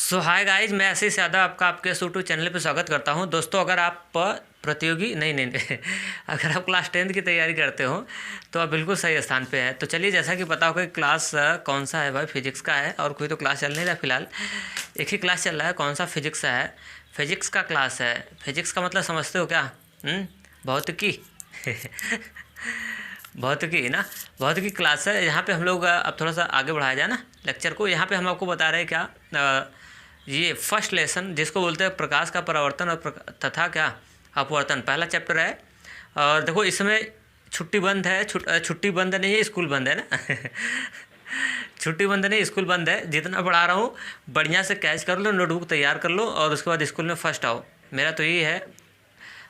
सो hi guys, मैं आशीष यादव आपका आपके यूट्यूब चैनल पे स्वागत करता हूं। दोस्तों, अगर आप प्रतियोगी नहीं अगर आप क्लास 10th की तैयारी करते हो तो आप बिल्कुल सही स्थान पे हैं। तो चलिए, जैसा कि पता होगा कि क्लास कौन सा है भाई, फिजिक्स का है। और कोई तो क्लास चल नहीं रहा फिलहाल, एक ही क्लास चल रहा है। कौन सा? फिजिक्स का है। फिजिक्स का क्लास है। फिजिक्स का मतलब समझते हो क्या? भौतिकी भौतिकी ना, भौतिकी क्लास है। यहाँ पे हम लोग अब थोड़ा सा आगे बढ़ाया जाए ना लेक्चर को। यहाँ पे हम आपको बता रहे हैं क्या, ये फर्स्ट लेसन जिसको बोलते हैं प्रकाश का परावर्तन और तथा क्या अपवर्तन, पहला चैप्टर है। और देखो, इसमें छुट्टी बंद है, छुट्टी बंद नहीं है, स्कूल बंद है ना छुट्टी बंद नहीं, स्कूल बंद है। जितना पढ़ा रहा हूँ बढ़िया से कैच कर लो, नोटबुक तैयार कर लो और उसके बाद स्कूल में फर्स्ट आओ। मेरा तो यही है।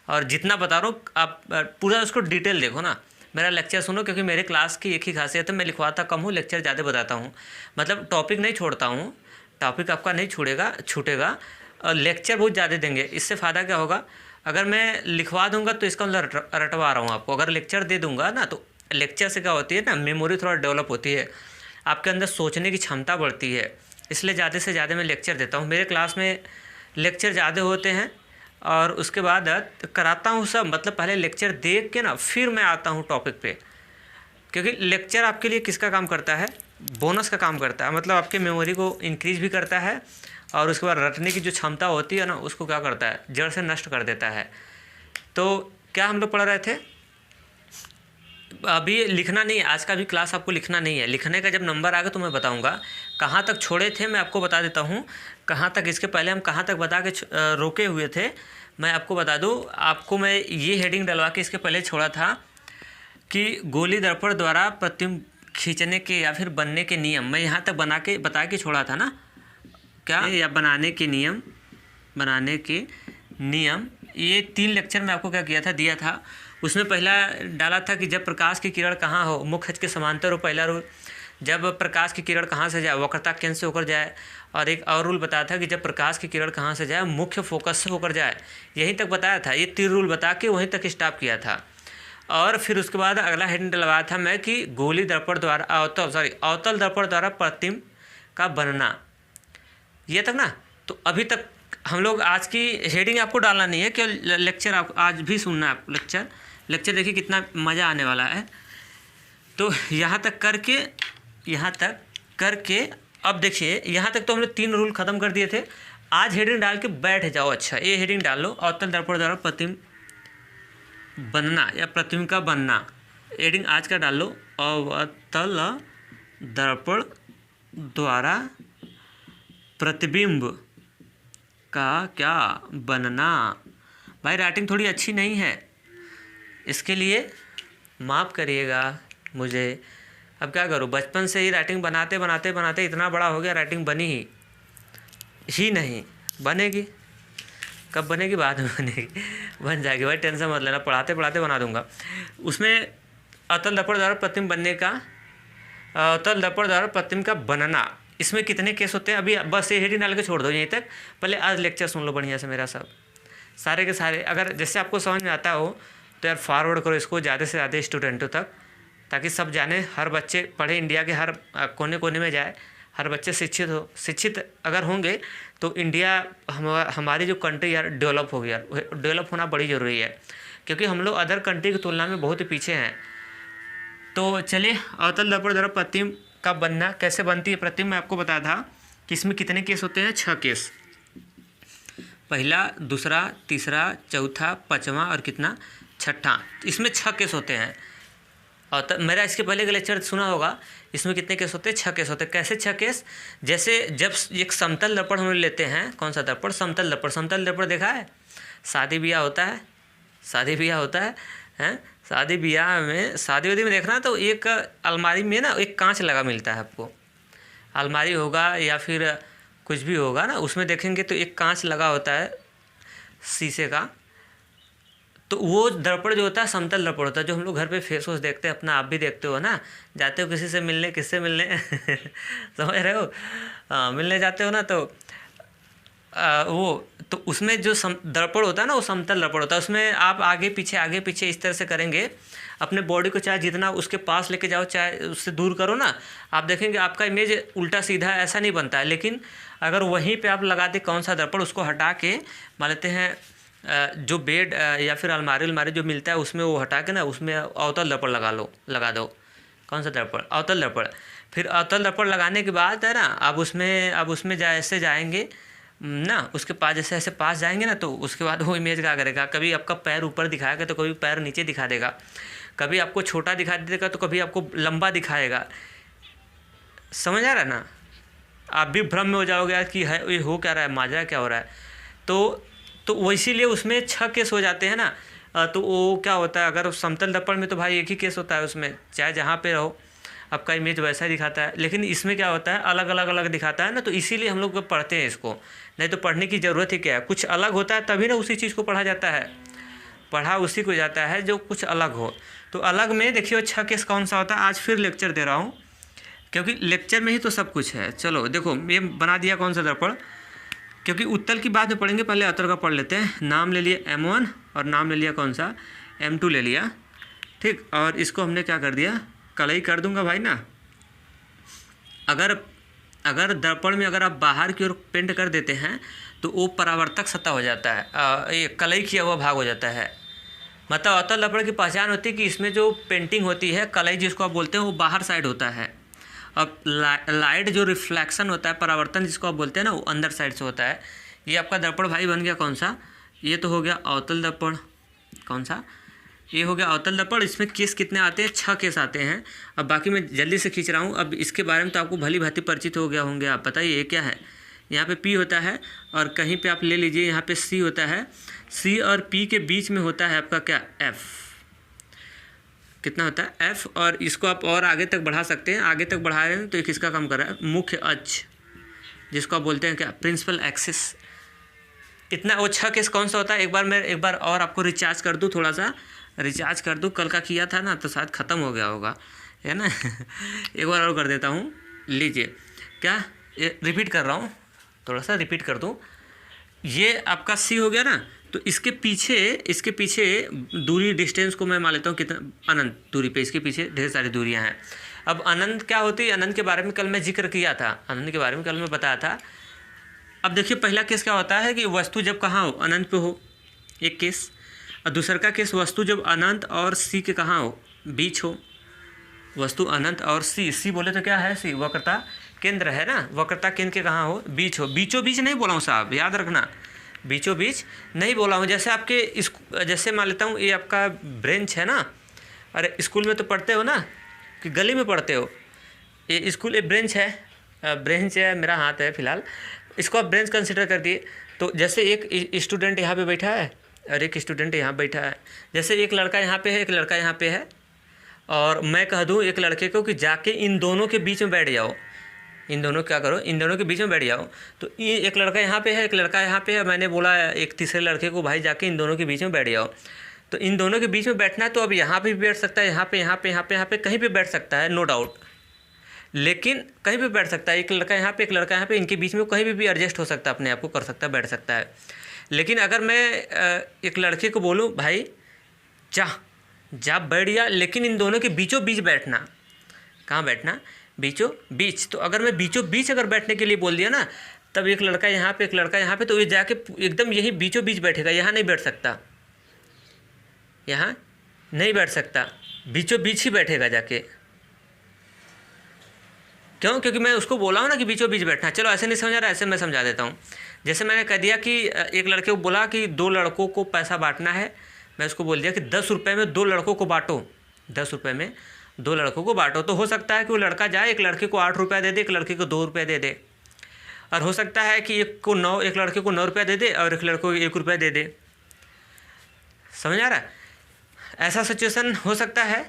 और जितना बता रहा हूँ आप पूरा उसको डिटेल देखो ना, मेरा लेक्चर सुनो, क्योंकि मेरे क्लास की एक ही खासियत है, मैं लिखवाता कम हूँ, लेक्चर ज़्यादा बताता हूँ। मतलब टॉपिक नहीं छोड़ता हूँ, टॉपिक आपका नहीं छूटेगा और लेक्चर बहुत ज़्यादा देंगे। इससे फ़ायदा क्या होगा, अगर मैं लिखवा दूंगा तो इसका मतलब रटवा रहा हूँ आपको। अगर लेक्चर दे दूंगा ना, तो लेक्चर से क्या होती है ना, मेमोरी थोड़ा डेवलप होती है, आपके अंदर सोचने की क्षमता बढ़ती है। इसलिए ज़्यादा से ज़्यादा मैं लेक्चर देता हूँ। मेरे क्लास में लेक्चर ज़्यादा होते हैं और उसके बाद कराता हूँ सब। मतलब पहले लेक्चर देख के ना फिर मैं आता हूँ टॉपिक पे, क्योंकि लेक्चर आपके लिए किसका काम करता है, बोनस का काम करता है। मतलब आपके मेमोरी को इंक्रीज भी करता है और उसके बाद रटने की जो क्षमता होती है ना, उसको क्या करता है, जड़ से नष्ट कर देता है। तो क्या हम लोग पढ़ रहे थे अभी? लिखना नहीं है, आज का भी क्लास आपको लिखना नहीं है। लिखने का जब नंबर आएगा तो मैं बताऊंगा। कहाँ तक छोड़े थे मैं आपको बता देता हूँ, कहाँ तक, इसके पहले हम कहाँ तक बता के रोके हुए थे मैं आपको बता दूँ। आपको मैं ये हेडिंग डलवा के इसके पहले छोड़ा था कि गोली दर्पण द्वारा प्रतिबिंब खींचने के या फिर बनने के नियम, मैं यहाँ तक बता के छोड़ा था ना क्या, या बनाने के नियम। ये 3 लेक्चर में आपको क्या किया था, दिया था। उसमें पहला डाला था कि जब प्रकाश की किरण कहाँ हो, मुख्य अक्ष के समांतर हो, पहला रूल। जब प्रकाश की किरण कहाँ से जाए, वक्रता केंद्र से होकर जाए। और एक और रूल बताया था कि जब प्रकाश की किरण कहाँ से जाए, मुख्य फोकस से होकर जाए। यहीं तक बताया था। ये 3 रूल बता के वहीं तक स्टॉप किया था। और फिर उसके बाद अगला हेडिंग डलवाया था मैं कि गोली दर्पण द्वारा अवतल दर्पण द्वारा प्रतिबिंब का बनना। ये तक ना। तो अभी तक हम लोग, आज की हेडिंग आपको डालना नहीं है, केवल लेक्चर आप आज भी सुनना है। आप लेक्चर देखिए कितना मज़ा आने वाला है। तो यहाँ तक करके अब देखिए, यहाँ तक तो हमने 3 रूल ख़त्म कर दिए थे। आज हेडिंग डाल के बैठ जाओ। अच्छा, ये हेडिंग डाल लो, अवतल दर्पण द्वारा प्रतिबिंब बनना या प्रतिबिंब का बनना। हेडिंग आज का डाल लो, अवतल दर्पण द्वारा प्रतिबिंब का क्या बनना। भाई राइटिंग थोड़ी अच्छी नहीं है, इसके लिए माफ़ करिएगा मुझे। अब क्या करूँ, बचपन से ही राइटिंग बनाते इतना बड़ा हो गया, राइटिंग बनी ही नहीं। बनेगी, कब बनेगी? बाद में बनेगी, बन जाएगी भाई, टेंशन मत लेना, पढ़ाते पढ़ाते बना दूंगा। उसमें अवतल दर्पण द्वारा प्रतिबिंब बनने का, अवतल दर्पण द्वारा प्रतिबिंब का बनना, इसमें कितने केस होते हैं? अभी बस ये हेडिंग डाल के छोड़ दो यहीं तक। पहले आज लेक्चर सुन लो बढ़िया से मेरा, सब सारे के सारे। अगर जैसे आपको समझ में आता हो तो यार फॉरवर्ड करो इसको ज़्यादा से ज़्यादा स्टूडेंटों तक, ताकि सब जाने, हर बच्चे पढ़े, इंडिया के हर कोने कोने में जाए, हर बच्चे शिक्षित हो। शिक्षित अगर होंगे तो इंडिया, हमारी जो कंट्री यार डेवलप होगी। यार डेवलप होना बड़ी ज़रूरी है, क्योंकि हम लोग अदर कंट्री की तुलना में बहुत ही पीछे हैं। तो चलिए, अवतल दर्पण द्वारा प्रतिबिंब का बनना कैसे बनती है प्रतिबिंब, मैं आपको बताया था कि इसमें कितने केस होते हैं, 6 केस। पहला, दूसरा, तीसरा, चौथा, पाँचवा और कितना, छठा। इसमें 6 केस होते हैं। और मेरा इसके पहले का लेक्चर सुना होगा, इसमें कितने केस होते हैं, 6 केस होते हैं। कैसे 6 केस? जैसे जब एक समतल दर्पण हम लेते हैं, कौन सा दर्पण, समतल दर्पण। समतल दर्पण देखा है, शादी ब्याह होता है हैं, शादी ब्याह में, शादी वादी में देखना तो एक अलमारी में ना एक कांच लगा मिलता है आपको। अलमारी होगा या फिर कुछ भी होगा ना, उसमें देखेंगे तो एक कांच लगा होता है शीशे का। तो वो दर्पण जो होता है समतल दर्पण होता है, जो हम लोग घर पे फेस वॉश देखते हैं अपना। आप भी देखते हो ना, जाते हो किसी से मिलने, किससे मिलने समझ रहे हो, मिलने जाते हो ना, तो वो तो उसमें जो दर्पण होता है ना, वो समतल दर्पण होता है। उसमें आप आगे पीछे इस तरह से करेंगे, अपने बॉडी को चाहे जितना उसके पास लेके जाओ, चाहे उससे दूर करो ना, आप देखेंगे आपका इमेज उल्टा सीधा ऐसा नहीं बनता है। लेकिन अगर वहीं पे आप लगा दे कौन सा दर्पण, उसको हटा के मान लेते हैं जो बेड या फिर अलमारी जो मिलता है उसमें वो हटा के ना उसमें अवतल दर्पण लगा दो। कौन सा दर्पण? अवतल दर्पण। फिर अवतल दर्पण लगाने के बाद है ना अब उसमें जैसे जाएंगे ना, उसके पास जैसे ऐसे पास जाएंगे ना, तो उसके बाद वो इमेज क्या करेगा, कभी आपका पैर ऊपर दिखाएगा तो कभी पैर नीचे दिखा देगा, कभी आपको छोटा दिखा देगा तो कभी आपको लंबा दिखाएगा। समझ आ रहा है ना? आप भी भ्रम में हो जाओगे यार कि है ये हो क्या रहा है, माजरा क्या हो रहा है। तो वो इसीलिए उसमें 6 केस हो जाते हैं ना। तो वो क्या होता है, अगर समतल दर्पण में तो भाई एक ही केस होता है, उसमें चाहे जहाँ पे रहो आपका इमेज वैसा ही दिखाता है। लेकिन इसमें क्या होता है, अलग अलग दिखाता है ना, तो इसीलिए हम लोग पढ़ते हैं इसको, नहीं तो पढ़ने की ज़रूरत ही क्या है। कुछ अलग होता है तभी ना उसी चीज़ को पढ़ा जाता है, पढ़ा उसी को जाता है जो कुछ अलग हो। तो अलग में देखिए 6 केस कौन सा होता है, आज फिर लेक्चर दे रहा हूँ क्योंकि लेक्चर में ही तो सब कुछ है। चलो देखो ये बना दिया कौन सा दर्पण, क्योंकि उत्तल की बात में पढ़ेंगे, पहले अवतल का पढ़ लेते हैं। नाम ले लिया M1 और नाम ले लिया कौन सा M2 ले लिया, ठीक। और इसको हमने क्या कर दिया, कलई कर दूंगा भाई ना। अगर दर्पण में अगर आप बाहर की ओर पेंट कर देते हैं तो वो परावर्तक सतह हो जाता है, ये कलई किया हुआ भाग हो जाता है। मतलब अवतल दर्पण की पहचान होती है कि इसमें जो पेंटिंग होती है, कलई जिसको आप बोलते हैं, वो बाहर साइड होता है। अब लाइट जो रिफ्लेक्शन होता है, परावर्तन जिसको आप बोलते हैं ना, वो अंदर साइड से होता है। ये आपका दर्पण भाई बन गया कौन सा, ये तो हो गया अवतल दर्पण। कौन सा? ये हो गया अवतल दर्पण। इसमें केस कितने आते हैं? 6 केस आते हैं। अब बाकी मैं जल्दी से खींच रहा हूँ। अब इसके बारे में तो आपको भली भांति परिचित हो गया होंगे आप। बताइए ये क्या है? यहाँ पे P होता है और कहीं पे आप ले लीजिए यहाँ पे C होता है। C और P के बीच में होता है आपका क्या, F। कितना होता है? F। और इसको आप और आगे तक बढ़ा सकते हैं। आगे तक बढ़ा रहे हैं तो किसका काम कर रहा है, मुख्य अक्ष, जिसको आप बोलते हैं क्या, प्रिंसिपल एक्सिस। इतना वो 6 केस कौन सा होता है, एक बार और आपको रिचार्ज कर दूँ, थोड़ा सा रिचार्ज कर दूँ। कल का किया था ना तो शायद ख़त्म हो गया होगा, है ना। एक बार और कर देता हूँ, लीजिए। क्या रिपीट कर रहा हूँ, थोड़ा सा रिपीट कर दूँ। ये आपका C हो गया ना, तो इसके पीछे दूरी, डिस्टेंस को मैं मान लेता हूँ कितना, अनंत दूरी पे इसके पीछे ढेर सारी दूरियां हैं। अब अनंत क्या होती है, अनंत के बारे में कल मैं जिक्र किया था, अनंत के बारे में कल मैं बताया था। अब देखिए पहला केस क्या होता है कि वस्तु जब कहाँ हो, अनंत पे हो, एक केस। और दूसरा का केस वस्तु जब अनंत और C के कहाँ हो, बीच हो। वस्तु अनंत और C बोले तो क्या है, C वक्रता केंद्र है ना, वक्रता केंद्र के कहाँ हो, बीच हो। बीचों बीच नहीं बोला हूँ साहब, याद रखना, बीचों बीच नहीं बोला हूँ। जैसे आपके जैसे मान लेता हूँ ये आपका ब्रेंच है ना, अरे स्कूल में तो पढ़ते हो ना कि गली में पढ़ते हो, ये स्कूल एक ब्रेंच है, ब्रेंच है, मेरा हाथ है फिलहाल, इसको आप ब्रेंच कंसिडर कर दिए। तो जैसे एक स्टूडेंट यहाँ पे बैठा है और एक स्टूडेंट यहाँ बैठा है, जैसे एक लड़का यहाँ पे है, एक लड़का यहाँ पे है, और मैं कह दूँ एक लड़के को कि जाके इन दोनों के बीच में बैठ जाओ, इन दोनों क्या करो, इन दोनों के बीच में बैठ जाओ। तो ये एक लड़का यहाँ पे है, एक लड़का यहाँ पे है, मैंने बोला एक तीसरे लड़के को भाई जाके इन दोनों के बीच में बैठ जाओ। तो इन दोनों के बीच में बैठना है तो अब यहाँ पे भी बैठ सकता है, यहाँ पे कहीं पे बैठ सकता है, नो डाउट। लेकिन कहीं भी बैठ सकता है, एक लड़का यहाँ पे, एक लड़का यहाँ पे, इनके बीच में कहीं भी एडजस्ट हो सकता है, अपने आप को कर सकता है, बैठ सकता है। लेकिन अगर मैं एक लड़के को बोलूँ भाई जा बैठ जा, लेकिन इन दोनों के बीचों बीच बैठना, कहाँ बैठना, बीचों बीच। तो अगर मैं बीचों बीच अगर बैठने के लिए बोल दिया ना, तब एक लड़का यहाँ पे, एक लड़का यहाँ पे, तो ये जाके एकदम यही बीचों बीच बैठेगा, यहाँ नहीं बैठ सकता, यहाँ नहीं बैठ सकता, बीचों बीच ही बैठेगा जाके। क्यों? क्योंकि मैं उसको बोला हूँ ना कि बीचों बीच बैठना। चलो ऐसे नहीं समझा रहा, ऐसे मैं समझा देता हूँ। जैसे मैंने कह दिया कि एक लड़के को बोला कि 2 लड़कों को पैसा बांटना है, मैं उसको बोल दिया कि 10 रुपये में 2 लड़कों को बांटो, 10 रुपये में 2 लड़कों को बांटो। तो हो सकता है कि वो लड़का जाए, एक लड़के को 8 रुपया दे दे, एक लड़के को 2 रुपये दे दे, और हो सकता है कि एक लड़के को 9 रुपया दे दे और एक लड़के को 1 रुपया दे दे। समझ आ रहा है? ऐसा सिचुएशन हो सकता है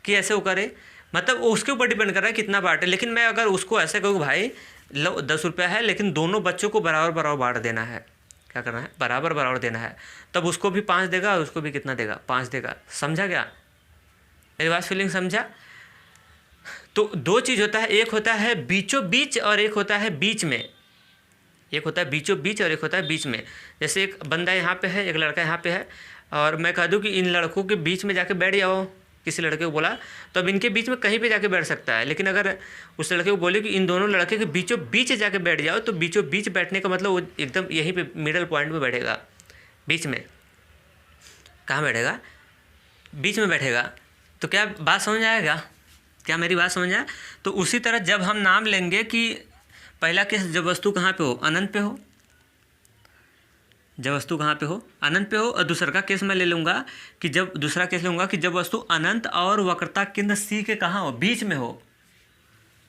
कि ऐसे वो करे, मतलब वो उसके ऊपर डिपेंड कर रहा है कितना बांटे। लेकिन मैं अगर उसको ऐसे कहूँ भाई लो 10 रुपया है, लेकिन दोनों बच्चों को बराबर बराबर बांट देना है, क्या करना है, बराबर बराबर देना है, तब उसको भी 5 देगा और उसको भी कितना देगा, 5 देगा। समझा क्या मेरी बात, फीलिंग समझा? तो 2 चीज़ होता है, एक होता है बीचों बीच और एक होता है बीच में, एक होता है बीचों बीच और एक होता है बीच में। जैसे एक बंदा यहाँ पे है, एक लड़का यहाँ पे है, और मैं कह दूँ कि इन लड़कों के बीच में जाके बैठ जाओ, किसी लड़के को बोला तो अब इनके बीच में कहीं पे जाके बैठ सकता है, लेकिन अगर उस लड़के को बोले कि इन दोनों लड़के के बीचों बीच जाके बैठ जाओ तो बीचों बीच बैठने का मतलब वो एकदम यहीं पे मिडल पॉइंट में बैठेगा, बीच में। कहाँ बैठेगा? बीच में बैठेगा। तो क्या बात समझ आएगा? क्या मेरी बात समझ आए? तो उसी तरह जब हम नाम लेंगे कि पहला केस जब वस्तु कहाँ पे हो? अनंत पे हो। जब वस्तु कहाँ पे हो? अनंत पे हो। और दूसरा का केस मैं ले लूँगा कि जब दूसरा केस लूँगा कि जब वस्तु अनंत और वक्रता केंद्र सी के कहाँ हो? बीच में हो।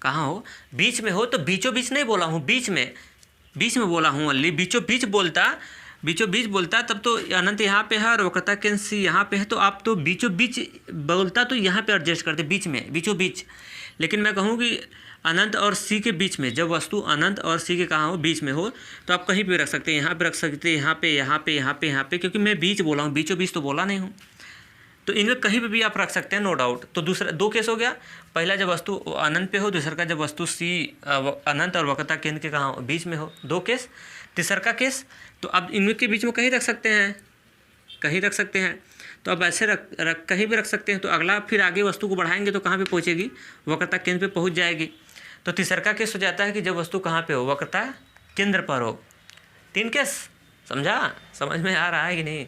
कहाँ हो? बीच में हो। तो बीचों बीच नहीं बोला हूँ, बीच में बोला हूँ ओनली। बीचों बीच बोलता तब तो अनंत यहाँ पे है और वक्रता केंद्र सी यहाँ पे है, तो आप तो बीचों बीच बोलता तो यहाँ पे एडजस्ट करते, बीच में, बीचों बीच। लेकिन मैं कहूँ कि अनंत और सी के बीच में, जब वस्तु अनंत और सी के कहाँ हो? बीच में हो, तो आप कहीं पे रख सकते हैं, यहाँ पे रख सकते हैं, यहाँ पे, क्योंकि मैं बीच बोला हूँ, बीचों बीच तो बोला नहीं हूँ। तो इनमें कहीं पे भी आप रख सकते हैं, नो डाउट। तो दूसरा दो केस हो गया, पहला जब वस्तु अनंत पे हो, दूसरा का जब वस्तु सी अनंत और वक्रता केंद्र के कहाँ हो? बीच में हो, दो केस। तीसरा का केस तो अब इनके बीच में कहीं रख सकते हैं, तो अब ऐसे रख कहीं भी रख सकते हैं। तो अगला फिर आगे वस्तु को बढ़ाएंगे तो कहाँ पे पहुँचेगी? वक्रता केंद्र पे पहुँच जाएगी। तो तीसरा का केस हो जाता है कि जब वस्तु कहाँ पे हो? वक्रता केंद्र पर हो। 3 केस समझा? समझ में आ रहा है कि नहीं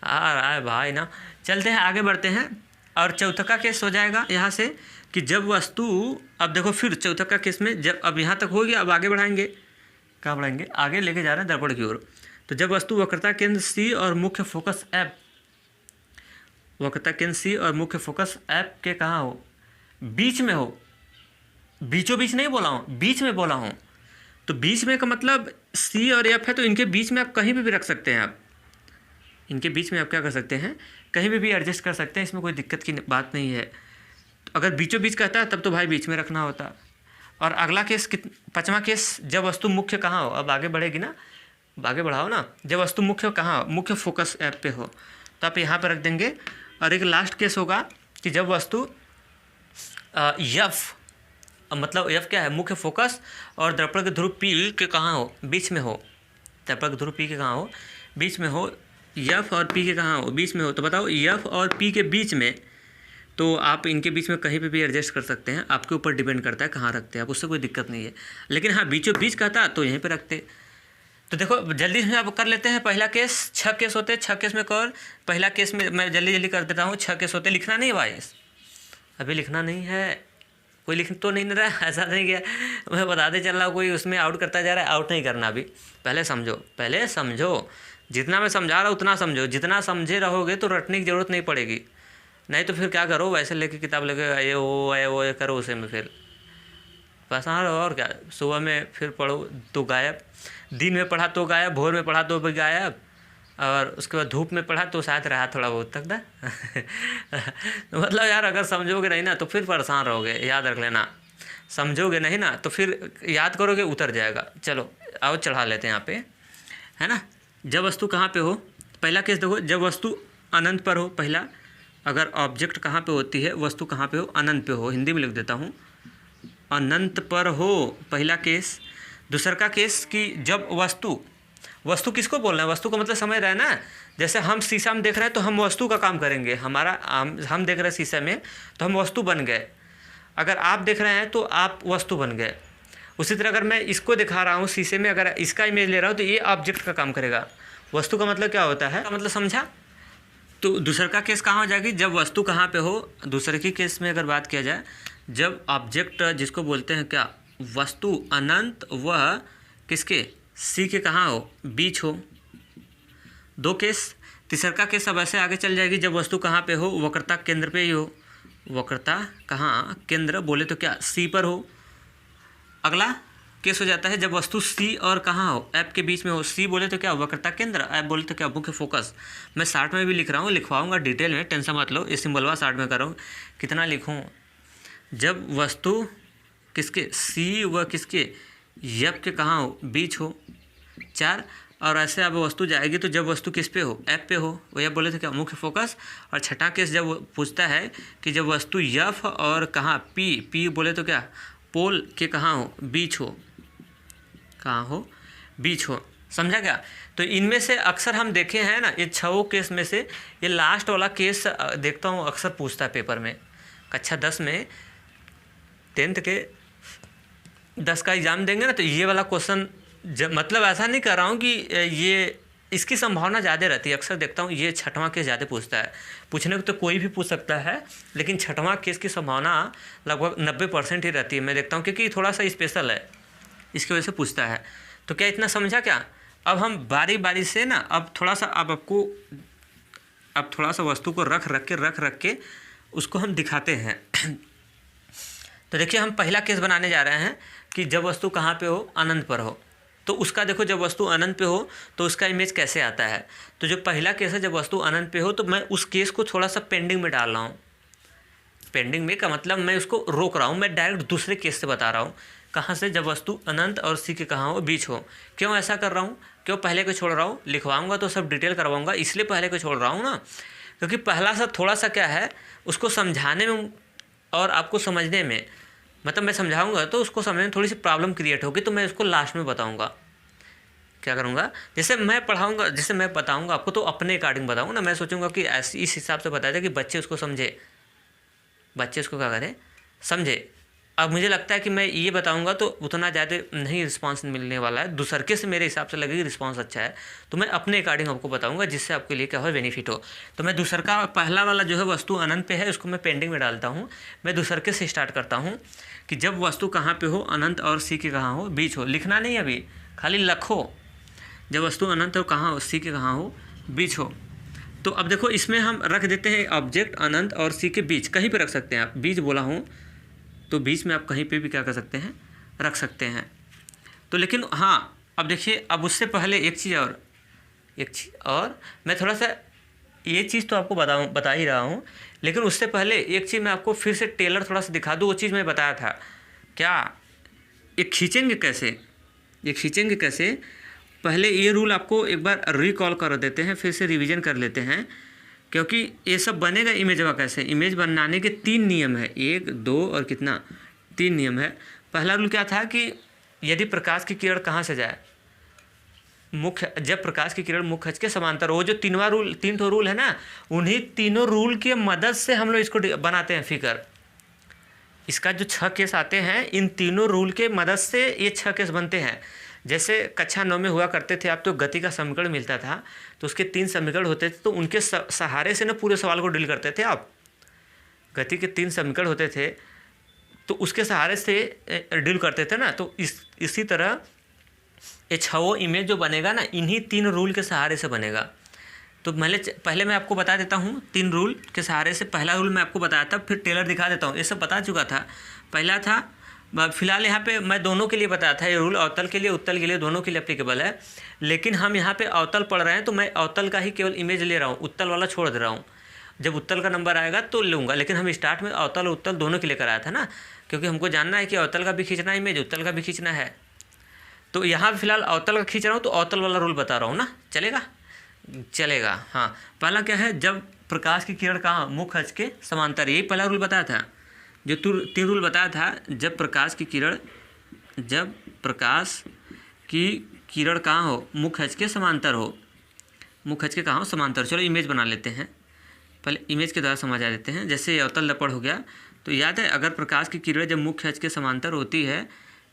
आ रहा है भाई ना? चलते हैं, आगे बढ़ते हैं। और चौथा का केस हो जाएगा यहाँ से कि जब वस्तु, अब देखो फिर चौथा का केस में जब, अब यहाँ तक हो गया, अब आगे बढ़ाएंगे। कहाँ बढ़ाएंगे? आगे लेके जा रहे हैं दर्पण की ओर। तो जब वस्तु वक्रता केंद्र सी और मुख्य फोकस एफ, वक्रता केंद्र सी और मुख्य फोकस एफ के कहाँ हो? बीच में हो। बीचों बीच नहीं बोला हूँ, बीच में बोला हूँ। तो बीच में का मतलब सी और एफ है, तो इनके बीच में आप कहीं पे भी रख सकते हैं। आप इनके बीच में आप क्या कर सकते हैं? कहीं भी एडजस्ट कर सकते हैं, इसमें कोई दिक्कत की बात नहीं है। तो अगर बीचों बीच कहता है तब तो भाई बीच में रखना होता। और अगला केस, पाँचवा केस, जब वस्तु मुख्य कहाँ हो? अब आगे बढ़ेगी ना, आगे बढ़ाओ ना। जब वस्तु मुख्य कहाँ हो? मुख्य फोकस ऐप पे हो, तो आप यहाँ पर रख देंगे। और एक लास्ट केस होगा कि जब वस्तु यफ, मतलब यफ क्या है? मुख्य फोकस और दर्पण के ध्रुव पी के कहाँ हो? बीच में हो। दर्पण के ध्रुव पी के कहाँ हो? बीच में हो। यफ और पी के कहाँ हो? बीच में हो। तो बताओ यफ और पी के बीच में, तो आप इनके बीच में कहीं पे भी एडजस्ट कर सकते हैं, आपके ऊपर डिपेंड करता है कहाँ रखते हैं आप, उससे कोई दिक्कत नहीं है। लेकिन हाँ, बीचों बीच कहता तो यहीं पे रखते। तो देखो जल्दी से आप कर लेते हैं। पहला केस, 6 केस होते हैं, 6 केस में कर। पहला केस में मैं जल्दी कर देता हूँ। 6 केस होते, लिखना नहीं भाई, अभी लिखना नहीं है, कोई लिख तो नहीं रहा है, ऐसा नहीं किया मैं बताते चल रहा हूँ, कोई उसमें आउट करता जा रहा है, आउट नहीं करना अभी। पहले समझो, जितना मैं समझा रहा हूँ उतना समझो। जितना समझे रहोगे तो रटने की ज़रूरत नहीं पड़ेगी। नहीं तो फिर क्या करो, वैसे लेके किताब लेके ये वो करो, उसे में फिर परेशान रहो। और क्या, सुबह में फिर पढ़ो तो गायब, दिन में पढ़ा तो गायब, भोर में पढ़ा तो भी गायब, और उसके बाद धूप में पढ़ा तो शायद रहा थोड़ा बहुत तक ना मतलब यार, अगर समझोगे नहीं ना तो फिर परेशान रहोगे, याद रख लेना। समझोगे नहीं ना तो फिर याद करोगे उतर जाएगा। चलो आओ चढ़ा लेते हैं यहाँ पे, है ना। जब वस्तु कहाँ पे हो? पहला केस देखो, जब वस्तु अनंत पर हो। पहला, अगर ऑब्जेक्ट कहाँ पे होती है, वस्तु कहाँ पे हो? अनंत पे हो। हिंदी में लिख देता हूँ, अनंत पर हो, पहला केस। दूसरा का केस कि जब वस्तु किसको बोलना है? वस्तु का मतलब समझ रहे हैं ना। जैसे हम शीशा में देख रहे हैं तो हम वस्तु का काम करेंगे, हमारा हम देख रहे हैं शीशे में तो हम वस्तु बन गए। अगर आप देख रहे हैं तो आप वस्तु बन गए। उसी तरह अगर मैं इसको दिखा रहा हूँ शीशे में, अगर इसका इमेज ले रहा हूँ तो ये ऑब्जेक्ट का काम करेगा। वस्तु का मतलब क्या होता है, मतलब समझा। तो दूसरे का केस कहाँ हो जाएगी? जब वस्तु कहाँ पे हो। दूसरे की केस में अगर बात किया जाए, जब ऑब्जेक्ट जिसको बोलते हैं क्या, वस्तु अनंत वह किसके, सी के कहाँ हो, बीच हो। दो केस। तीसरा का केस अब ऐसे आगे चल जाएगी, जब वस्तु कहाँ पे हो, वक्रता केंद्र पे ही हो। वक्रता कहाँ, केंद्र बोले तो क्या, सी पर हो। अगला केस हो जाता है जब वस्तु सी और कहाँ हो, एफ के बीच में हो। सी बोले तो क्या, वक्रता केंद्र, एफ बोले तो क्या, मुख्य फोकस। मैं शार्ट में भी लिख रहा हूँ, लिखवाऊंगा डिटेल में, टेंशन मत लो। ये सिंबलवा शार्ट में कर रहा हूँ, कितना लिखूँ। जब वस्तु किसके, सी व किसके, एफ के कहाँ हो, बीच हो। 4। और ऐसे अब वस्तु जाएगी तो जब वस्तु किस पे हो, एफ पे हो। वो एफ बोले तो क्या, मुख्य फोकस। और छठा केस जब पूछता है कि जब वस्तु एफ और कहाँ, पी बोले तो क्या, पोल के कहाँ हो, बीच हो। कहाँ हो, बीच हो। समझा क्या? तो इनमें से अक्सर हम देखे हैं ना, ये 6 केस में से ये लास्ट वाला केस देखता हूँ अक्सर पूछता है पेपर में। कक्षा 10 में 10th के 10 का एग्ज़ाम देंगे ना, तो ये वाला क्वेश्चन मतलब ऐसा नहीं कर रहा हूँ कि ये इसकी संभावना ज़्यादा रहती है। अक्सर देखता हूँ ये 6वां केस ज़्यादा पूछता है। पूछने को तो कोई भी पूछ सकता है, लेकिन 6वां केस की संभावना लगभग 90% ही रहती है। मैं देखता हूँ क्योंकि थोड़ा सा स्पेशल है, इसकी वजह से पूछता है। तो क्या इतना समझा क्या? अब हम बारी बारी से ना, अब थोड़ा सा वस्तु को रख के उसको हम दिखाते हैं। तो देखिए, हम पहला केस बनाने जा रहे हैं कि जब वस्तु कहाँ पे हो, अनंत पर हो। तो उसका देखो, जब वस्तु अनंत पे हो तो उसका इमेज कैसे आता है। तो जो पहला केस है, जब वस्तु अनंत पे हो, तो मैं उस केस को थोड़ा सा पेंडिंग में डाल रहा हूँ। पेंडिंग में का मतलब मैं उसको रोक रहा हूँ, मैं डायरेक्ट दूसरे केस से बता रहा हूँ। कहाँ से? जब वस्तु अनंत और सी के कहाँ हो, बीच हो। क्यों ऐसा कर रहा हूँ? क्यों पहले को छोड़ रहा हूँ? लिखवाऊंगा तो सब डिटेल करवाऊंगा, इसलिए पहले को छोड़ रहा हूँ ना, क्योंकि पहला सा थोड़ा सा क्या है, उसको समझाने में और आपको समझने में, मतलब मैं समझाऊंगा तो उसको समझने में थोड़ी सी प्रॉब्लम क्रिएट होगी, तो मैं उसको लास्ट में बताऊंगा। क्या करूंगा? जैसे मैं पढ़ाऊंगा, जैसे मैं बताऊंगा आपको, तो अपने अकॉर्डिंग बताऊंगा ना। मैं सोचूंगा कि ऐसे इस हिसाब से बताया जाए कि बच्चे उसको समझे, बच्चे उसको क्या करें, समझे। अब मुझे लगता है कि मैं ये बताऊंगा तो उतना ज़्यादा नहीं रिस्पांस मिलने वाला है, दूसरके से मेरे हिसाब से लगेगी रिस्पांस अच्छा है, तो मैं अपने अकॉर्डिंग आपको बताऊंगा, जिससे आपके लिए क्या हो, बेनिफिट हो। तो मैं दूसरका पहला वाला जो है वस्तु अनंत पे है, उसको मैं पेंडिंग में डालता हूँ। मैं दूसरके से स्टार्ट करता हूँ कि जब वस्तु कहाँ पे हो, अनंत और सी के कहाँ हो, बीच हो। लिखना नहीं अभी, खाली लखो। जब वस्तु अनंत हो कहाँ हो, सी के कहाँ हो, बीच हो। तो अब देखो, इसमें हम रख देते हैं ऑब्जेक्ट अनंत और सी के बीच, कहीं पे रख सकते हैं आप। बीच बोला हूँ तो बीच में आप कहीं पे भी क्या कर सकते हैं, रख सकते हैं। तो लेकिन हाँ, अब देखिए, अब उससे पहले एक चीज़ और मैं थोड़ा सा ये चीज़ तो आपको बता ही रहा हूँ, लेकिन उससे पहले एक चीज़ मैं आपको फिर से टेलर थोड़ा सा दिखा दूँ। वो चीज़ मैं बताया था क्या, ये खींचेंगे कैसे, पहले ये रूल आपको एक बार रिकॉल कर देते हैं, फिर से रिवीजन कर लेते हैं, क्योंकि ये सब बनेगा इमेज का कैसे। इमेज बनाने के 3 नियम है, 1, 2 और कितना, 3 नियम है। पहला रूल क्या था कि यदि प्रकाश की किरण कहाँ से जाए, जब प्रकाश की किरण मुख्य अक्ष के समांतर हो। जो 3 ठो रूल है ना, उन्हीं तीनों रूल की मदद से हम लोग इसको बनाते हैं फिगर। इसका जो 6 केस आते हैं, इन तीनों रूल के मदद से ये 6 केस बनते हैं। जैसे कक्षा 9 में हुआ करते थे आप, तो गति का समीकरण मिलता था, तो उसके 3 समीकरण होते थे, तो उनके सहारे से ना पूरे सवाल को डील करते थे आप। गति के 3 समीकरण होते थे, तो उसके सहारे से डील करते थे ना। तो इसी तरह ये 6 इमेज जो बनेगा ना, इन्हीं 3 रूल के सहारे से बनेगा। तो पहले मैं आपको बता देता हूँ 3 रूल के सहारे से। पहला रूल मैं आपको बताया था, फिर टेलर दिखा देता हूँ। ये सब बता चुका था। पहला था, फिलहाल यहाँ पे मैं दोनों के लिए बताया था ये रूल, अवतल के लिए, उत्तल के लिए, दोनों के लिए एप्लीकेबल है। लेकिन हम यहाँ पे अवतल पढ़ रहे हैं, तो मैं अवतल का ही केवल इमेज ले रहा हूँ, उत्तल वाला छोड़ दे रहा हूँ। जब उत्तल का नंबर आएगा तो लूँगा, लेकिन हम स्टार्ट में अवतल और उत्तल दोनों के लिए कराया था ना, क्योंकि हमको जानना है कि अवतल का भी खींचना है इमेज, उत्तल का भी खींचना है। तो यहाँ फिलहाल अवतल का खींच रहा हूँ, तो अवतल वाला रूल बता रहा हूँ ना, चलेगा। हाँ, पहला क्या है, जब प्रकाश की किरण कहाँ, मुख्य अक्ष के समांतर, यही पहला रूल बताया था। जो 3 रूल बताया था, जब प्रकाश की किरण कहाँ हो, मुख्य अक्ष के समांतर हो। मुख्य अक्ष के कहाँ हो, समांतर। चलो इमेज बना लेते हैं, पहले इमेज के द्वारा समझा देते हैं। जैसे अवतल दर्पण हो गया, तो याद है, अगर प्रकाश की किरण जब मुख्य अक्ष के समांतर होती है,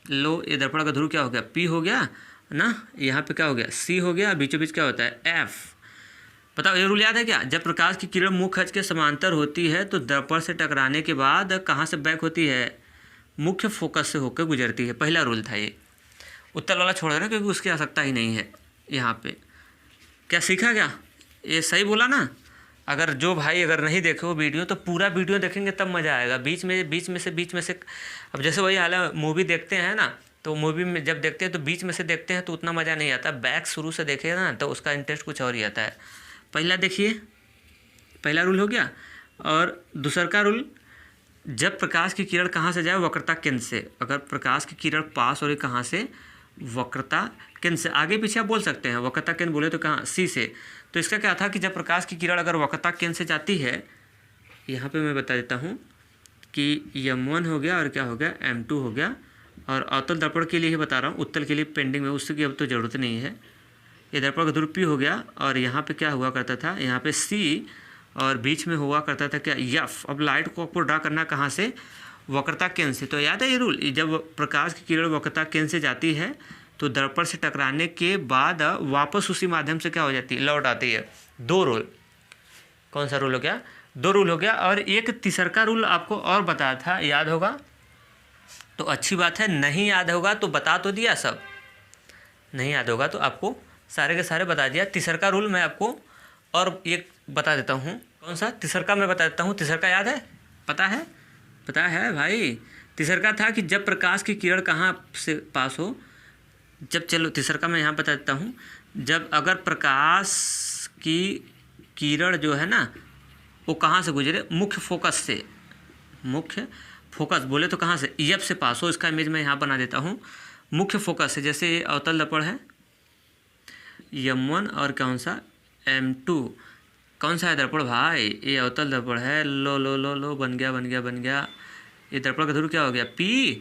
लो ये दर्पण का ध्रुव क्या हो गया, P हो गया ना, यहाँ पे क्या हो गया, C हो गया, बीचों बीच क्या होता है, F। बताओ ये रूल याद है क्या? जब प्रकाश की किरण मुख्य अक्ष के समांतर होती है, तो दर्पण से टकराने के बाद कहाँ से बैक होती है, मुख्य फोकस से होकर गुजरती है। पहला रूल था ये। उत्तल वाला छोड़ देना, क्योंकि उसकी आवश्यकता ही नहीं है यहाँ पे। क्या सीखा क्या? ये सही बोला ना? अगर जो भाई अगर नहीं देखे वो वीडियो, तो पूरा वीडियो देखेंगे तब मज़ा आएगा। बीच में से अब जैसे वही हाल है, मूवी देखते हैं ना, तो मूवी में जब देखते हैं तो बीच में से देखते हैं तो उतना मज़ा नहीं आता। बैक शुरू से देखे ना, तो उसका इंटरेस्ट कुछ और ही आता है। पहला देखिए, पहला रूल हो गया। और दूसरा रूल, जब प्रकाश की किरण कहाँ से जाए, वक्रता केंद्र से। अगर प्रकाश की किरण पास हो रही कहाँ से, वक्रता केंद्र से। आगे पीछे आप बोल सकते हैं, वक्रता केंद्र बोले तो कहाँ, सी से। तो इसका क्या था कि जब प्रकाश की किरण अगर वक्रता केंद्र से जाती है, यहाँ पे मैं बता देता हूँ कि M1 हो गया और क्या हो गया, M2 हो गया। और अवतल दर्पण के लिए ही बता रहा हूँ, उत्तल के लिए पेंडिंग में, उसकी अब तो ज़रूरत नहीं है। ये दर्पण का ध्रुव P हो गया, और यहाँ पे क्या हुआ करता था, यहाँ पे C, और बीच में हुआ करता था क्या, F। अब लाइट को आपको ड्रा करना कहाँ से, वक्रता केंद्र से। तो याद है ये रूल, जब प्रकाश की किरण वक्रता केंद्र से जाती है तो दर्पण से टकराने के बाद वापस उसी माध्यम से क्या हो जाती है, लौट आती है। दो रूल, कौन सा रूल हो गया, दो रूल हो गया। और एक तीसरा रूल आपको और बताया था, याद होगा तो अच्छी बात है, नहीं याद होगा तो बता तो दिया सब, नहीं याद होगा तो आपको सारे के सारे बता दिया। तीसरा रूल मैं आपको और एक बता देता हूँ, कौन सा तीसरा मैं बता देता हूँ। तीसरा याद है, पता है भाई। तीसरा था कि जब प्रकाश की किरण कहाँ से पास हो, जब, चलो तीसरा मैं यहाँ बता देता हूँ, जब अगर प्रकाश की किरण जो है ना वो कहाँ से गुजरे, मुख्य फोकस से, मुख्य फोकस बोले तो कहाँ से, EF से पास हो। इसका इमेज मैं यहाँ बना देता हूँ, मुख्य फोकस से। जैसे ये अवतल दर्पण है M1 और कौन सा M2, कौन सा है दर्पण भाई, ये अवतल दर्पण है। लो लो लो लो, बन गया। ये दर्पण का ध्रुव क्या हो गया, P,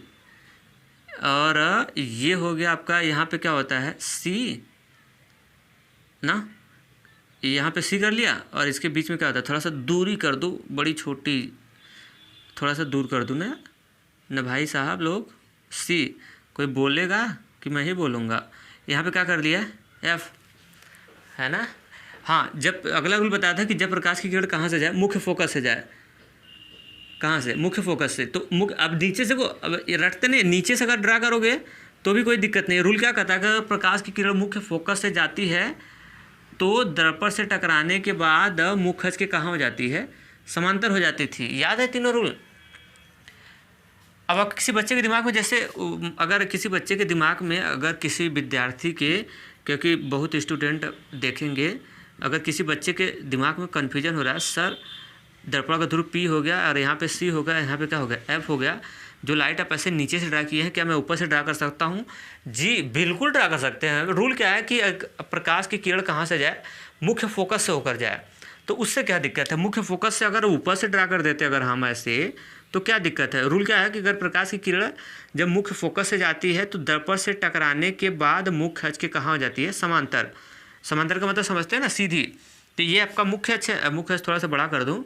और ये हो गया आपका, यहाँ पे क्या होता है C ना, यहाँ पे C कर लिया, और इसके बीच में क्या होता है, थोड़ा सा दूरी कर दूँ, बड़ी छोटी, थोड़ा सा दूर कर दूँ ना भाई साहब लोग। C, कोई बोलेगा कि मैं ही बोलूँगा। यहाँ पे क्या कर लिया, F, है ना। हाँ, जब अगला रूल बताया था कि जब प्रकाश की किरण कहाँ से जाए, मुख्य फोकस से जाए। कहाँ से, मुख्य फोकस से। तो अब नीचे से को, अब ये रटते नहीं, नीचे से अगर ड्रा करोगे तो भी कोई दिक्कत नहीं है। रूल क्या कहता है, अगर प्रकाश की किरण मुख्य फोकस से जाती है तो दर्पण से टकराने के बाद मुख खच के कहाँ हो जाती है, समांतर हो जाती थी। याद है तीनों रूल। अब किसी बच्चे के दिमाग में, जैसे अगर किसी बच्चे के दिमाग में, अगर किसी विद्यार्थी के, क्योंकि बहुत स्टूडेंट देखेंगे, अगर किसी बच्चे के दिमाग में कन्फ्यूजन हो रहा है, सर दर्पण का ध्रुव P हो गया और यहाँ पे C हो गया, यहाँ पे क्या हो गया, F हो गया, जो लाइट आप ऐसे नीचे से ड्रा किए हैं, क्या मैं ऊपर से ड्रा कर सकता हूँ? जी बिल्कुल ड्रा कर सकते हैं। रूल क्या है कि प्रकाश की किरण कहाँ से जाए, मुख्य फोकस से होकर जाए। तो उससे क्या दिक्कत है, मुख्य फोकस से अगर ऊपर से ड्रा कर देते अगर हम ऐसे, तो क्या दिक्कत है। रूल क्या है कि अगर प्रकाश की किरण जब मुख्य फोकस से जाती है तो दर्पण से टकराने के बाद मुख खच के कहाँ हो जाती है, समांतर। समांतर का मतलब समझते हैं ना, सीधी। तो ये आपका मुख्य अक्ष है। मुख्य अक्ष थोड़ा सा बड़ा कर दूँ,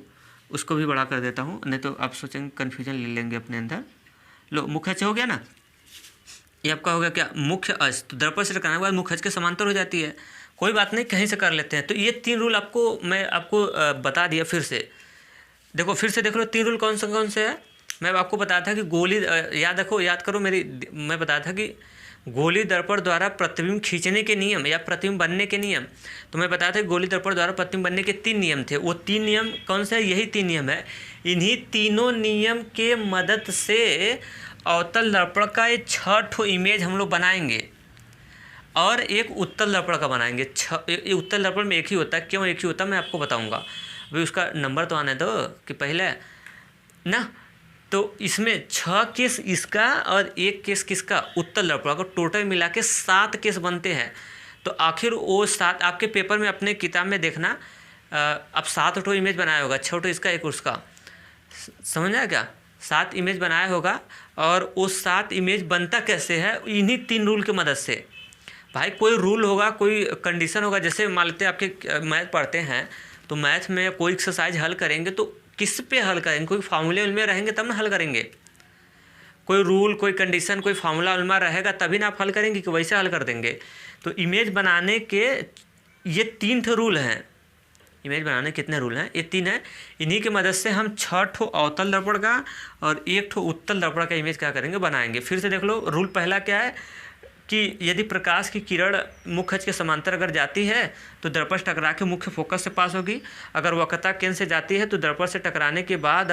उसको भी बड़ा कर देता हूँ, नहीं तो आप सोचेंगे कन्फ्यूजन ले लेंगे अपने अंदर। लो, मुख्य अक्ष हो गया ना, ये आपका हो गया क्या, मुख्य अक्ष। तो दर्पण से टकराने के बाद मुख्य अक्ष के समांतर हो जाती है। कोई बात नहीं, कहीं से कर लेते हैं। तो ये तीन रूल मैं आपको बता दिया। फिर से देखो, देख लो तीन रूल कौन से है। मैं आपको बताया था कि गोली, याद करो मेरी, मैं बताया था कि गोली दर्पण द्वारा प्रतिबिंब खींचने के नियम या प्रतिबिंब बनने के नियम। तो मैं बताया था कि गोली दर्पण द्वारा प्रतिबिंब बनने के 3 नियम थे। वो 3 नियम कौन से है, यही 3 नियम है। इन्हीं तीनों नियम के मदद से अवतल दर्पण का ये 6 इमेज हम लोग बनाएंगे और एक उत्तल दर्पण का बनाएंगे। उत्तल दर्पण में एक ही होता है। क्यों एक ही होता है मैं आपको बताऊंगा। भाई उसका नंबर तो आने दो कि पहले ना। तो इसमें 6 केस इसका और 1 केस किसका, उत्तल दर्पण का। टोटल मिला के 7 केस बनते हैं। तो आखिर वो 7 आपके पेपर में अपने किताब में देखना, अब 7 इमेज बनाया होगा, 6 इसका 1 उसका, समझ आया क्या। 7 इमेज बनाया होगा। और वो 7 इमेज बनता कैसे है, इन्हीं 3 रूल की मदद से। भाई कोई रूल होगा, कोई कंडीशन होगा। जैसे मान लेते हैं आपके मैथ पढ़ते हैं, तो मैथ में कोई एक्सरसाइज हल करेंगे तो किस पे हल करेंगे, कोई फार्मूले में रहेंगे तब ना हल करेंगे। कोई रूल, कोई कंडीशन, कोई फार्मूला उनमें रहेगा तभी ना आप हल करेंगे कि वैसे हल कर देंगे। तो इमेज बनाने के ये 3 रूल हैं। इमेज बनाने कितने रूल हैं, ये 3 हैं। इन्हीं की मदद से हम 6 अवतल दर्पण का और 1 उत्तल दर्पण का इमेज क्या करेंगे, बनाएंगे। फिर से देख लो, रूल पहला क्या है कि यदि प्रकाश की किरण मुख्य अक्ष के समांतर अगर जाती है तो दर्पण से टकरा के मुख्य फोकस से पास होगी। अगर वक्रता केंद्र से जाती है तो दर्पण से टकराने के बाद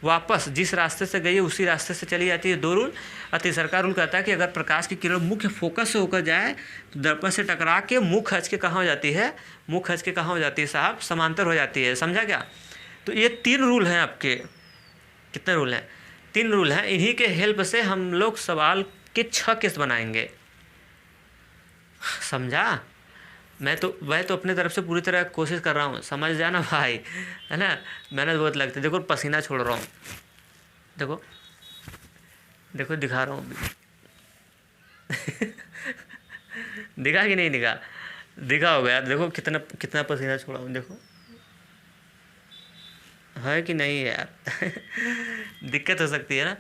वापस जिस रास्ते से गई है उसी रास्ते से चली जाती है। 2 रूल। और तीसरा रूल कहता है कि अगर प्रकाश की किरण मुख्य फोकस से होकर जाए तो दर्पण से टकरा के मुख्य अक्ष के कहाँ हो जाती है, मुख्य अक्ष के कहाँ हो जाती है साहब, समांतर हो जाती है। समझा क्या। तो ये 3 रूल हैं आपके। कितने रूल हैं, 3 रूल हैं। इन्हीं के हेल्प से हम लोग सवाल के 6 केस बनाएंगे। समझा। मैं तो अपने तरफ से पूरी तरह कोशिश कर रहा हूँ, समझ जाना भाई, है ना। मेहनत बहुत लगती है। देखो पसीना छोड़ रहा हूँ, देखो दिखा रहा हूँ दिखा कि नहीं दिखा, दिखा होगा यार, देखो कितना कितना पसीना छोड़ा हूँ, देखो है कि नहीं है यार। दिक्कत हो सकती है ना,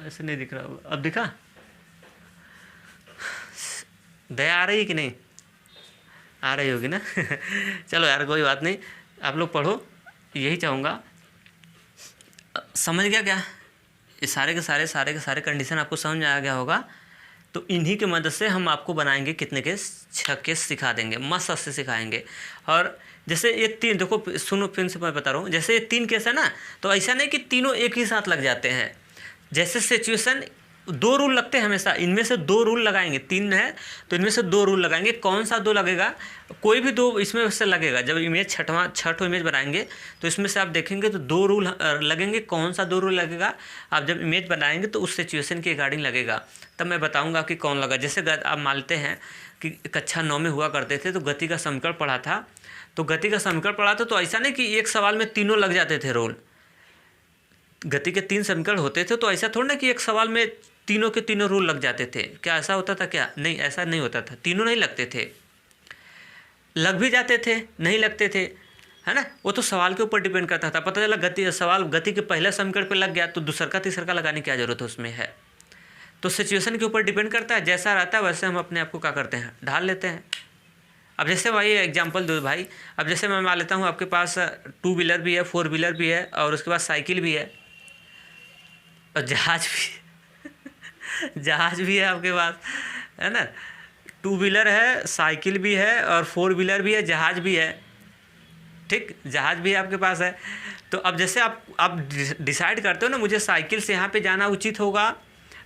ऐसे नहीं दिख रहा होगा, अब दिखा? दया आ रही है कि नहीं? आ रही होगी ना। चलो यार कोई बात नहीं, आप लोग पढ़ो, यही चाहूँगा। समझ गया क्या? ये सारे के सारे कंडीशन आपको समझ में आ गया होगा। तो इन्हीं की मदद से हम आपको बनाएंगे कितने केस, 6 केस सिखा देंगे, मस्त से सिखाएंगे। और जैसे ये 3, देखो सुनो फिर से मैं बता रहा हूँ, जैसे ये 3 केस है ना, तो ऐसा नहीं कि तीनों एक ही साथ लग जाते हैं। जैसे सिचुएशन 2 रूल लगते हैं हमेशा, इनमें से 2 रूल लगाएंगे। 3 है तो इनमें से 2 रूल लगाएंगे। कौन सा 2 लगेगा? कोई भी 2 इसमें से लगेगा। जब इमेज छठों इमेज बनाएंगे तो इसमें से आप देखेंगे तो 2 रूल लगेंगे। कौन सा 2 रूल लगेगा? आप जब इमेज बनाएंगे तो उस सिचुएशन के अकॉर्डिंग लगेगा, तब मैं बताऊंगा कि कौन लगा। जैसे आप मानते हैं कि कक्षा 9 में हुआ करते थे तो गति का समीकरण पढ़ा था, तो ऐसा नहीं कि एक सवाल में तीनों लग जाते थे रूल। गति के 3 समीकरण होते थे, तो ऐसा थोड़ा ना कि एक सवाल में तीनों के तीनों रूल लग जाते थे। क्या ऐसा होता था क्या? नहीं, ऐसा नहीं होता था। तीनों नहीं लगते थे, लग भी जाते थे, नहीं लगते थे, है ना। वो तो सवाल के ऊपर डिपेंड करता था। पता चला सवाल गति के पहले समीकरण पे लग गया तो दूसरा का तीसरा का लगाने की क्या जरूरत है उसमें है। तो सिचुएशन के ऊपर डिपेंड करता है, जैसा रहता है वैसे हम अपने आप को क्या करते हैं, ढाल लेते हैं। अब जैसे भाई एग्जांपल दो भाई, अब जैसे मैं मान लेता हूँ आपके पास 2 व्हीलर भी है, 4 व्हीलर भी है, और उसके बाद साइकिल भी है, और जहाज भी है आपके पास, है ना। 2 व्हीलर है, साइकिल भी है, और 4 व्हीलर भी है, जहाज भी है। ठीक, जहाज भी आपके पास है। तो अब जैसे आप डिसाइड करते हो ना, मुझे साइकिल से यहाँ पे जाना उचित होगा,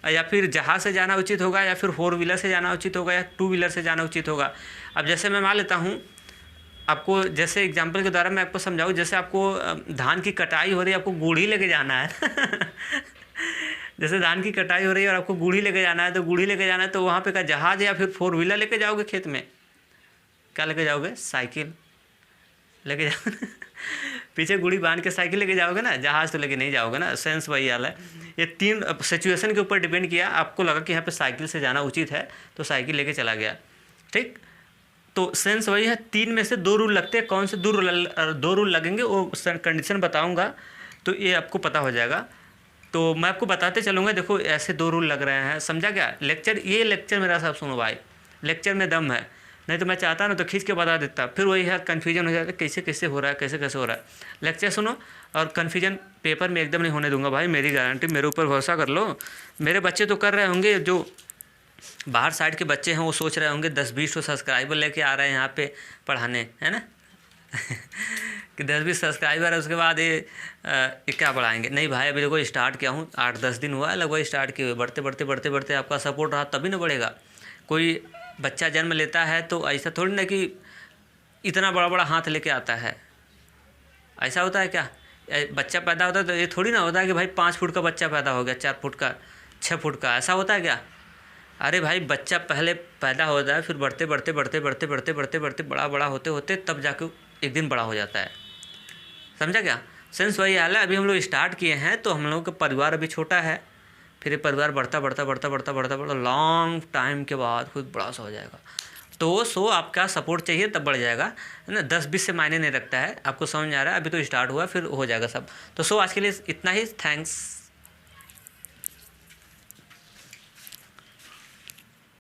या फिर जहाज से जाना उचित होगा, या फिर 4 व्हीलर से जाना उचित होगा, या 2 व्हीलर से जाना उचित होगा। अब जैसे मैं मान लेता हूँ आपको, जैसे एग्जांपल के द्वारा मैं आपको समझाऊँ, जैसे आपको धान की कटाई हो रही है, आपको गुड़ी लेके जाना है। जैसे धान की कटाई हो रही है और आपको गुड़ी लेके जाना है, तो वहाँ पे क्या जहाज या फिर 4 व्हीलर लेके जाओगे खेत में? क्या लेके जाओगे? साइकिल लेके जाओगे। पीछे गुड़ी बांध के साइकिल लेके जाओगे ना, जहाज तो लेके नहीं जाओगे ना। सेंस वही हाल है। ये 3 सिचुएशन के ऊपर डिपेंड किया। आपको लगा कि यहाँ पे साइकिल से जाना उचित है तो साइकिल लेके चला गया। ठीक, तो सेंस वही है। 3 में से 2 रूल लगते हैं। कौन से 2 रूल लगेंगे वो कंडीशन बताऊँगा, तो ये आपको पता हो जाएगा। तो मैं आपको बताते चलूँगा, देखो ऐसे 2 रूल लग रहे हैं, समझा क्या? ये लेक्चर मेरा सब सुनो भाई, लेक्चर में दम है। नहीं तो मैं चाहता ना तो खींच के बता देता, फिर वही है, कन्फ्यूजन हो जाता है, कैसे कैसे हो रहा है, कैसे हो रहा है। लेक्चर सुनो, और कन्फ्यूजन पेपर में एकदम नहीं होने दूंगा भाई, मेरी गारंटी, मेरे ऊपर भरोसा कर लो। मेरे बच्चे तो कर रहे होंगे, जो बाहर साइड के बच्चे हैं वो सोच रहे होंगे 10-20 सब्सक्राइबर लेके आ रहे हैं यहाँ पे पढ़ाने, है ना। कि 10-20 सब्सक्राइबर है, उसके बाद ये क्या पढ़ाएंगे? नहीं भाई, अभी देखो स्टार्ट किया हूँ, 8-10 दिन हुआ है लगभग स्टार्ट किए हुए। बढ़ते आपका सपोर्ट रहा तभी ना बढ़ेगा। कोई बच्चा जन्म लेता है तो ऐसा थोड़ी ना कि इतना बड़ा हाथ लेके आता है, ऐसा होता है क्या? बच्चा पैदा होता है तो ये थोड़ी ना होता है कि भाई 5 फुट का बच्चा पैदा हो गया, 4 फुट का, 6 फुट का, ऐसा होता है क्या? अरे भाई, बच्चा पहले पैदा होता है, फिर बढ़ते बड़ा होते होते तब जाके एक दिन बड़ा हो जाता है। समझा क्या? सेंस वही हाल है। अभी हम लोग स्टार्ट किए हैं तो हम लोगों का परिवार अभी छोटा है, फिर ये परिवार बढ़ता लॉन्ग टाइम के बाद खुद बड़ा सा हो जाएगा। तो आपका सपोर्ट चाहिए तब बढ़ जाएगा, है ना। 10-20 से मायने नहीं रखता है। आपको समझ में आ रहा है? अभी तो स्टार्ट हुआ, फिर हो जाएगा सब। तो आज के लिए इतना ही। थैंक्स।